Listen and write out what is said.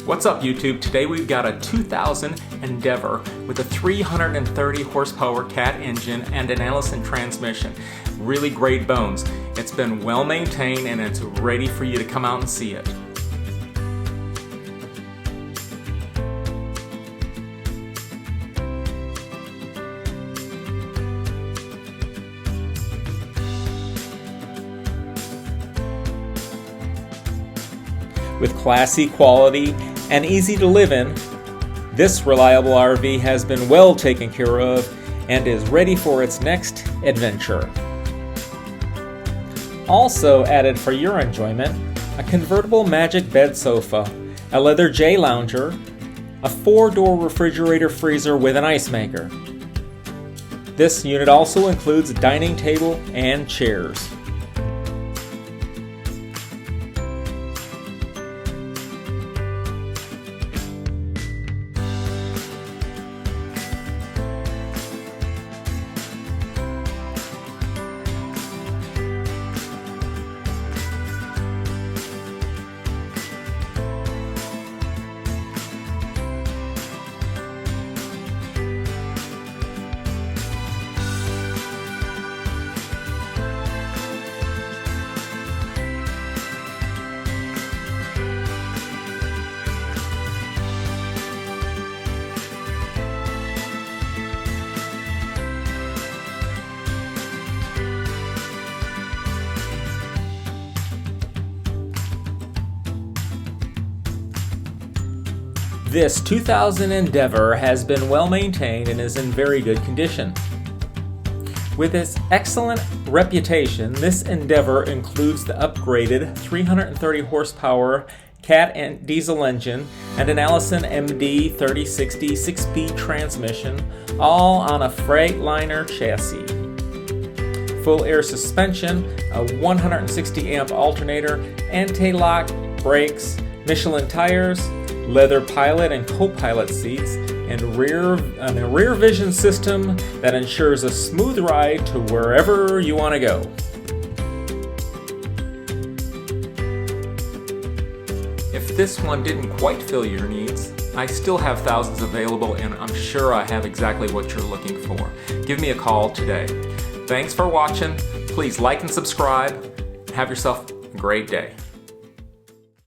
What's up YouTube? Today we've got a 2000 Endeavor with a 330 horsepower Cat engine and an Allison transmission. Really great bones. It's been well maintained and it's ready for you to come out and see it. With classy quality and easy to live in, this reliable RV has been well taken care of and is ready for its next adventure. Also added for your enjoyment, a convertible magic bed sofa, a leather J-lounger, a 4-door refrigerator freezer with an ice maker. This unit also includes a dining table and chairs. This 2000 Endeavor has been well maintained and is in very good condition. With its excellent reputation, this Endeavor includes the upgraded 330 horsepower Cat and diesel engine and an Allison MD-3060 6-speed transmission, all on a Freightliner chassis. Full air suspension, a 160 amp alternator, anti-lock brakes, Michelin tires, leather pilot and copilot seats, and a rear vision system that ensures a smooth ride to wherever you want to go. If this one didn't quite fill your needs, I still have thousands available and I'm sure I have exactly what you're looking for. Give me a call today. Thanks for watching. Please like and subscribe. Have yourself a great day.